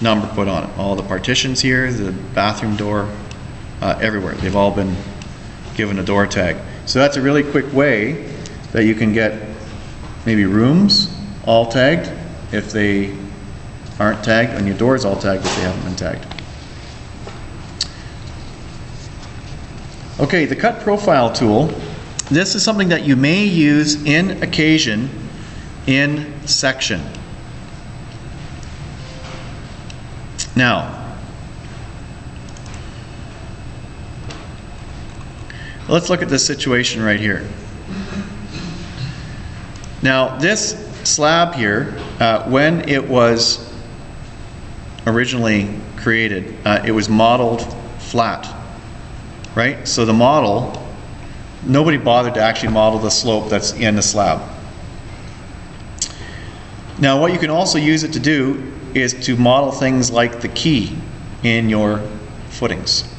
number put on it. All the partitions here, the bathroom door, everywhere. They've all been given a door tag. So that's a really quick way that you can get maybe rooms all tagged if they aren't tagged, and your doors all tagged if they haven't been tagged. Okay, the cut profile tool. This is something that you may use in occasion in section. Now, let's look at this situation right here. Now, this slab here, when it was originally created, it was modeled flat, right? So the model, nobody bothered to actually model the slope that's in the slab. Now, what you can also use it to do is to model things like the key in your footings.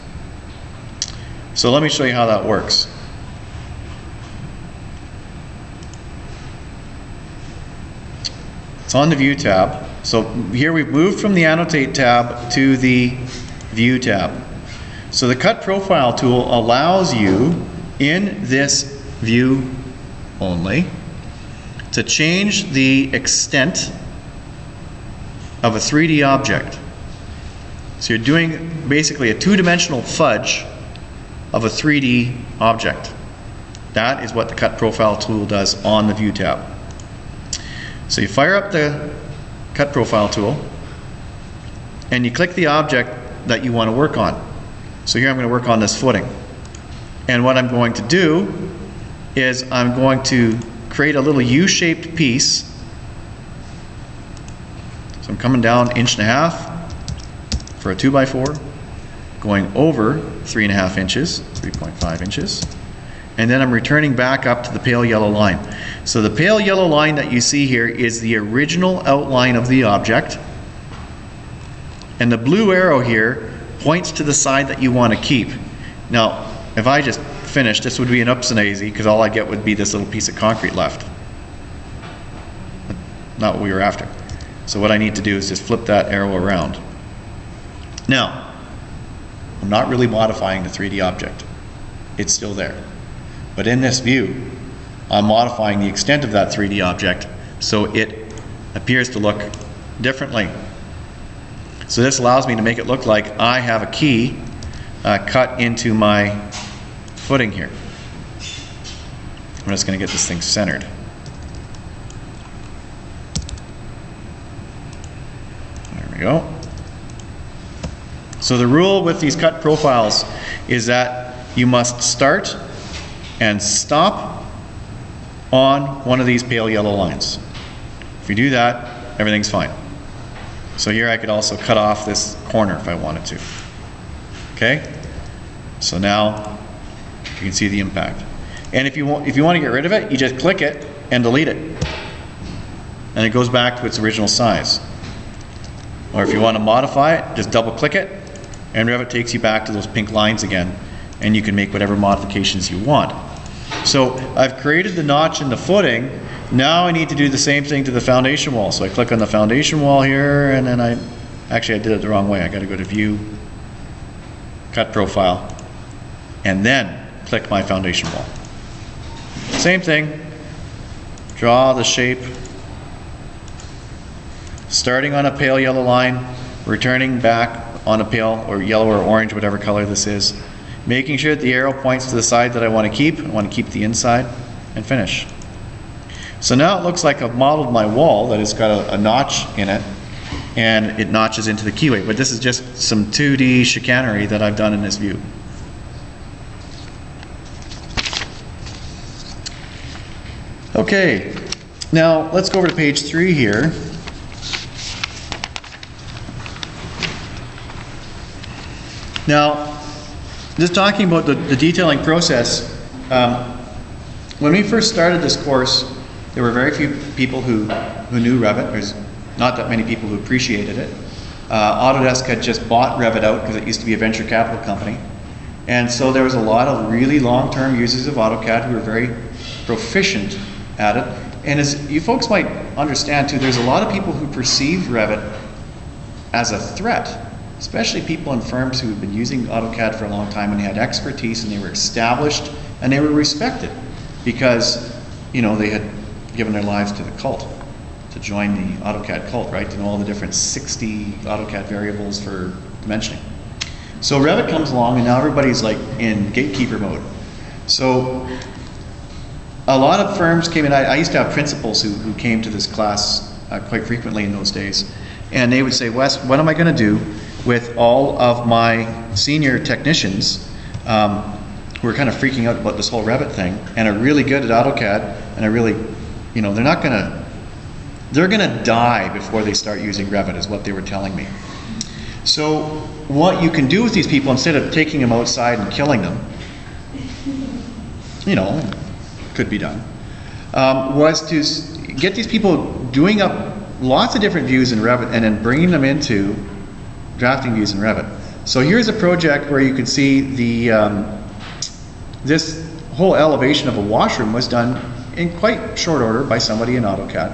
So let me show you how that works. It's on the View tab. So here we've moved from the Annotate tab to the View tab. So the cut profile tool allows you in this view only to change the extent of a 3D object. So you're doing basically a two-dimensional fudge of a 3D object. That is what the cut profile tool does on the view tab. So you fire up the cut profile tool and you click the object that you want to work on. So here I'm going to work on this footing. And what I'm going to do is I'm going to create a little U-shaped piece. So I'm coming down 1.5 for a 2x4, going over 3.5 inches, 3.5 inches, and then I'm returning back up to the pale yellow line. So the pale yellow line that you see here is the original outline of the object, and the blue arrow here points to the side that you want to keep. Now, if I just finished, this would be an ups and daisy because all I get would be this little piece of concrete left. Not what we were after. So what I need to do is just flip that arrow around. Now, I'm not really modifying the 3D object. It's still there. But in this view, I'm modifying the extent of that 3D object so it appears to look differently. So this allows me to make it look like I have a key cut into my footing here. I'm just going to get this thing centered. There we go. So the rule with these cut profiles is that you must start and stop on one of these pale yellow lines. If you do that, everything's fine. So here I could also cut off this corner if I wanted to. Okay? So now you can see the impact. And if you want to get rid of it, you just click it and delete it. And it goes back to its original size. Or if you want to modify it, just double click it and Revit takes you back to those pink lines again, and you can make whatever modifications you want. So I've created the notch in the footing. Now I need to do the same thing to the foundation wall. So I click on the foundation wall here, and then I did it the wrong way. I got to go to View, Cut Profile, and then click my foundation wall. Same thing. Draw the shape, starting on a pale yellow line, returning back on a pale or yellow or orange, whatever color this is, making sure that the arrow points to the side that I want to keep. I want to keep the inside, and finish. So now it looks like I've modeled my wall that has got a notch in it, and it notches into the keyway. But this is just some 2D chicanery that I've done in this view. Okay, now let's go over to page 3 here. Now, just talking about the detailing process, when we first started this course, there were very few people who knew Revit. There's not that many people who appreciated it. Autodesk had just bought Revit out because it used to be a venture capital company. And so there was a lot of really long-term users of AutoCAD who were very proficient at it. And as you folks might understand too, there's a lot of people who perceived Revit as a threat, especially people in firms who had been using AutoCAD for a long time and they had expertise and they were established and they were respected because, you know, they had given their lives to the cult, to join the AutoCAD cult, right? To know all the different 60 AutoCAD variables for dimensioning. So Revit comes along and now everybody's like in gatekeeper mode. So a lot of firms came in. I used to have principals who came to this class quite frequently in those days. And they would say, Wes, what am I going to do with all of my senior technicians who are kind of freaking out about this whole Revit thing and are really good at AutoCAD and are really, you know, they're gonna die before they start using Revit is what they were telling me. So what you can do with these people, instead of taking them outside and killing them, you know, could be done, was to get these people doing up lots of different views in Revit and then bringing them into drafting views in Revit. So here's a project where you can see the this whole elevation of a washroom was done in quite short order by somebody in AutoCAD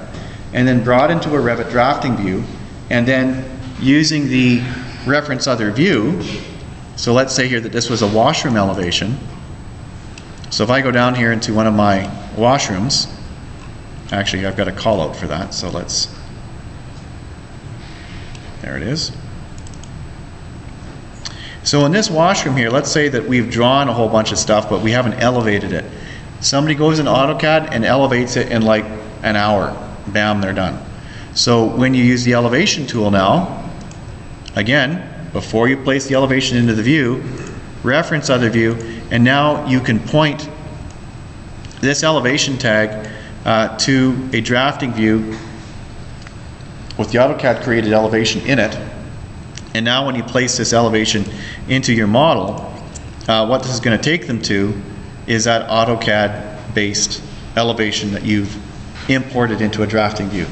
and then brought into a Revit drafting view, and then using the reference other view So let's say here that this was a washroom elevation. So if I go down here into one of my washrooms, actually I've got a call out for that, so there it is. So in this washroom here, let's say that we've drawn a whole bunch of stuff, but we haven't elevated it. Somebody goes in AutoCAD and elevates it in like an hour. Bam, they're done. So when you use the elevation tool now, again, before you place the elevation into the view, reference other view, and now you can point this elevation tag to a drafting view with the AutoCAD created elevation in it. And now when you place this elevation into your model, what this is going to take them to is that AutoCAD based elevation that you've imported into a drafting view.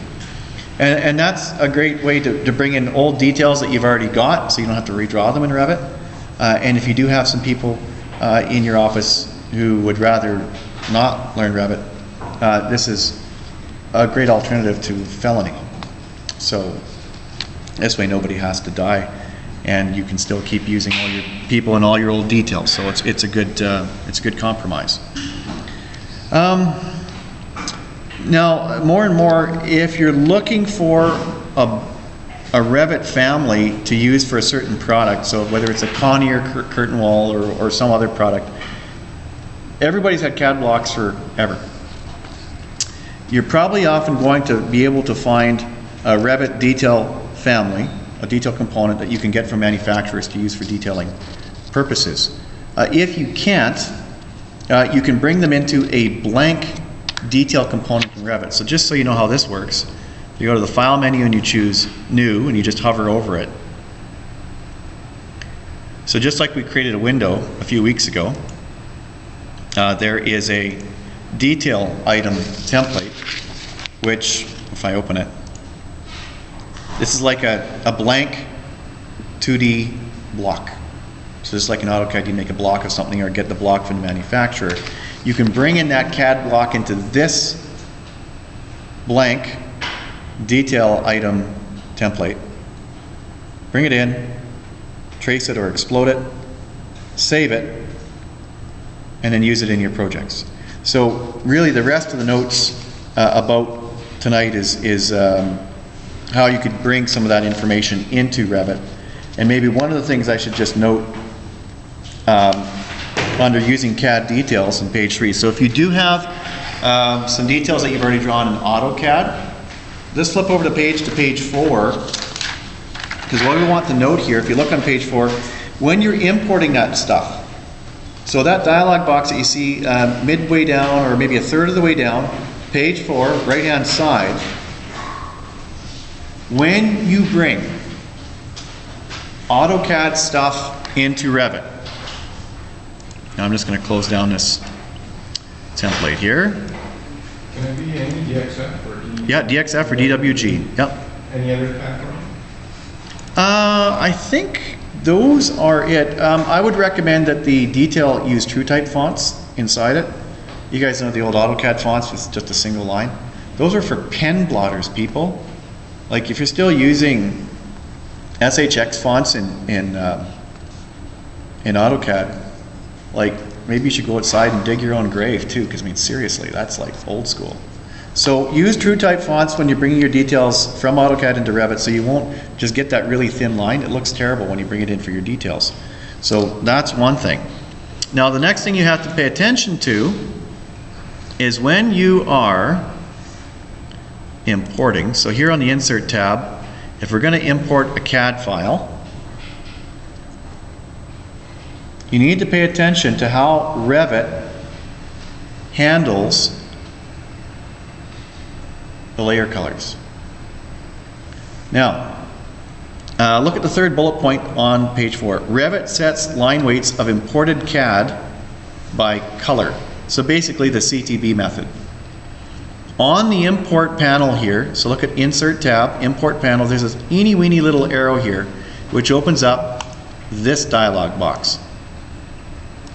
And that's a great way to bring in old details that you've already got, so you don't have to redraw them in Revit. And if you do have some people in your office who would rather not learn Revit, this is a great alternative to felony. So this way nobody has to die, and you can still keep using all your people and all your old details. So it's a good compromise. Now, more and more, if you're looking for a Revit family to use for a certain product, so whether it's a Conair curtain wall or some other product, everybody's had CAD blocks forever. You're probably often going to be able to find a Revit detail family, a detail component that you can get from manufacturers to use for detailing purposes. If you can't, you can bring them into a blank detail component in Revit. So just so you know how this works, you go to the File menu and you choose New, and you just hover over it. So just like we created a window a few weeks ago, there is a detail item template, which, if I open it, this is like a blank 2D block. So just like in AutoCAD, you make a block of something or get the block from the manufacturer. You can bring in that CAD block into this blank detail item template, bring it in, trace it or explode it, save it, and then use it in your projects. So really the rest of the notes about tonight is how you could bring some of that information into Revit. And maybe one of the things I should just note under using CAD details on page 3. So if you do have some details that you've already drawn in AutoCAD, just flip over to page 4, because what we want to note here, if you look on page 4, when you're importing that stuff, so that dialog box that you see midway down or maybe a third of the way down, page 4, right hand side, when you bring AutoCAD stuff into Revit, now I'm just going to close down this template here. Can it be any DXF or DWG? Yeah, DXF or DWG. Yep. Any other platform? I think those are it. I would recommend that the detail use TrueType fonts inside it. You guys know the old AutoCAD fonts with just a single line. Those are for pen blotters, people. Like if you're still using SHX fonts in AutoCAD, like maybe you should go outside and dig your own grave too, because I mean seriously, that's like old school. So use TrueType fonts when you're bringing your details from AutoCAD into Revit, so you won't just get that really thin line. It looks terrible when you bring it in for your details. So that's one thing. Now the next thing you have to pay attention to is when you are importing. So here on the Insert tab, if we're going to import a CAD file, you need to pay attention to how Revit handles the layer colors. Now, look at the third bullet point on page 4. Revit sets line weights of imported CAD by color. So basically the CTB method. On the import panel here, so look at Insert tab, Import panel, there's this eeny weeny little arrow here which opens up this dialog box.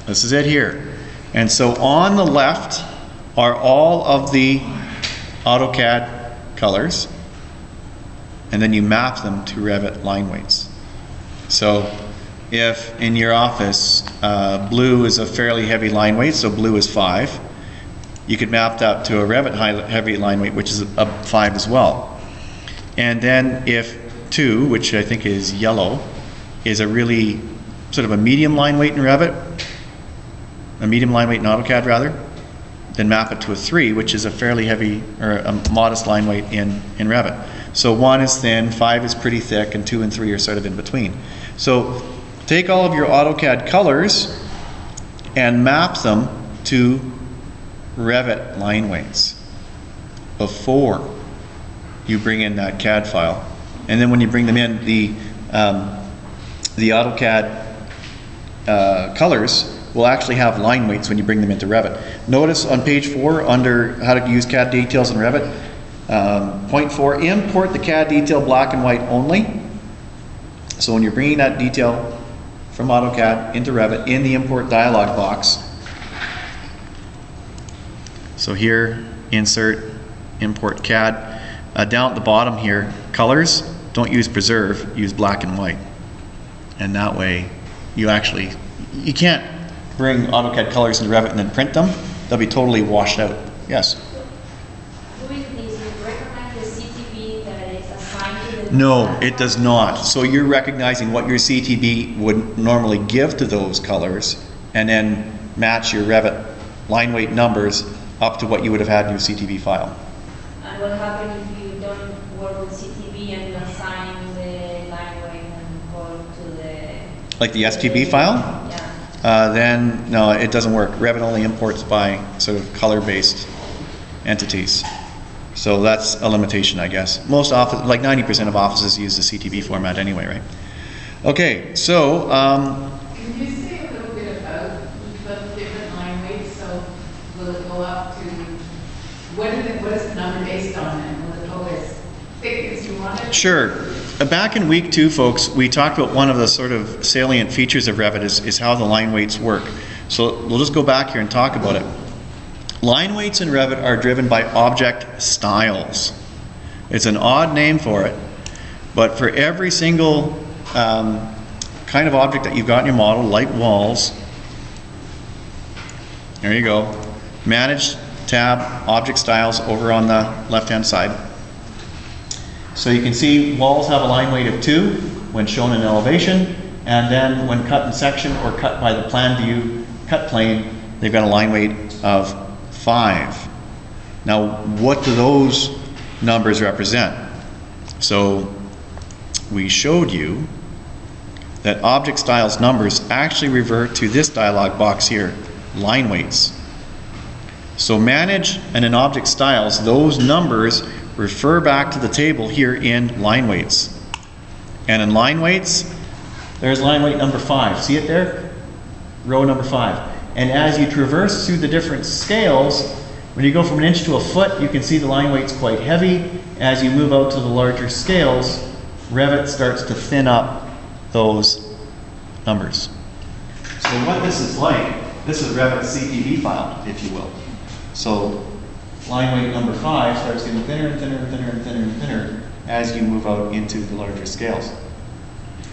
This is it here. And so on the left are all of the AutoCAD colors, and then you map them to Revit line weights. So if in your office blue is a fairly heavy line weight, so blue is 5, you could map that to a Revit heavy line weight, which is a 5 as well. And then if 2, which I think is yellow, is a really sort of a medium line weight in Revit, a medium line weight in AutoCAD rather, then map it to a 3, which is a fairly heavy or a modest line weight in Revit. So 1 is thin, 5 is pretty thick, and 2 and 3 are sort of in between. So take all of your AutoCAD colors and map them to Revit line weights before you bring in that CAD file. And then when you bring them in, the AutoCAD colors will actually have line weights when you bring them into Revit. Notice on page 4 under how to use CAD details in Revit, point 4, import the CAD detail black and white only. So when you're bringing that detail from AutoCAD into Revit, in the import dialog box, so here, insert, import CAD. Down at the bottom here, colors, don't use preserve, use black and white. And that way, you can't bring AutoCAD colors into Revit and then print them. They'll be totally washed out. Yes? Doing this, would you recommend the CTB that is assigned to the... No, it does not. So you're recognizing what your CTB would normally give to those colors and then match your Revit line weight numbers up to what you would have had in your CTB file. And what happens if you don't work with CTB and you assign the line weight and go to the... Like the STB file? Yeah. Then, no, it doesn't work. Revit only imports by sort of color-based entities. So that's a limitation, I guess. Most office, like 90% of offices use the CTB format anyway, right? Okay, so... Can you say a little bit about the different line weights? So will it go up to, what is the number based on, and will it go as thick as you want it? Sure. Back in week 2, folks, we talked about one of the sort of salient features of Revit is how the line weights work. So we'll just go back here and talk about it. Line weights in Revit are driven by object styles. It's an odd name for it, but for every single kind of object that you've got in your model, like walls, there you go, Manage tab, Object Styles over on the left-hand side. So you can see walls have a line weight of 2 when shown in elevation, and then when cut in section or cut by the plan view cut plane, they've got a line weight of 5. Now, what do those numbers represent? So we showed you that Object Styles numbers actually revert to this dialog box here, line weights. So manage and in Object Styles, those numbers refer back to the table here in line weights. And in line weights, there's line weight number 5. See it there? Row number 5. And as you traverse through the different scales, when you go from an inch to a foot, you can see the line weight's quite heavy. As you move out to the larger scales, Revit starts to thin up those numbers. So what this is like, this is Revit's CTB file, if you will. So line weight number 5 starts getting thinner and thinner and thinner and thinner and thinner as you move out into the larger scales.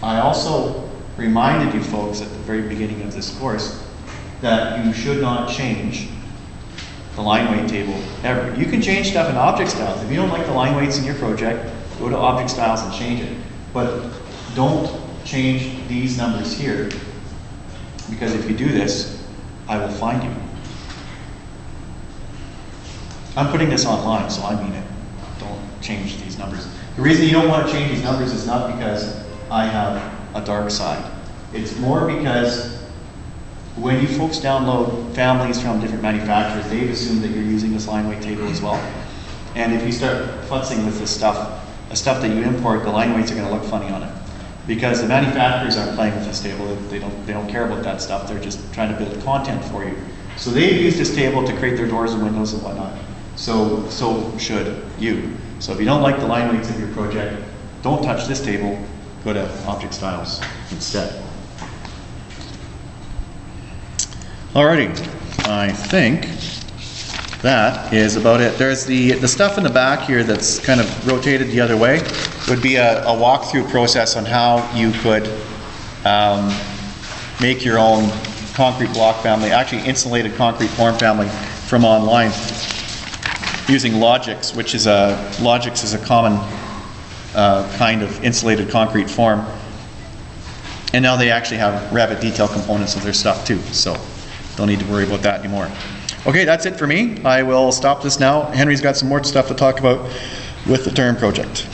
I also reminded you folks at the very beginning of this course that you should not change the line weight table ever. You can change stuff in Object Styles. If you don't like the line weights in your project, go to Object Styles and change it. But don't change these numbers here, because if you do this, I will find you. I'm putting this online, so I mean it. Don't change these numbers. The reason you don't want to change these numbers is not because I have a dark side. It's more because when you folks download families from different manufacturers, they've assumed that you're using this line weight table as well. And if you start futzing with this stuff, the stuff that you import, the line weights are going to look funny on it. Because the manufacturers aren't playing with this table. They don't care about that stuff. They're just trying to build content for you. So they've used this table to create their doors and windows and whatnot. So should you. So if you don't like the line weights of your project, don't touch this table. Go to Object Styles instead. Alrighty, I think that is about it. There's the stuff in the back here that's kind of rotated the other way would be a walkthrough process on how you could make your own concrete block family, actually insulated concrete form family from online using Logix, which is Logix is a common kind of insulated concrete form. And now they actually have Revit detail components of their stuff too, so don't need to worry about that anymore. Okay, that's it for me. I will stop this now. Henry's got some more stuff to talk about with the Turn project.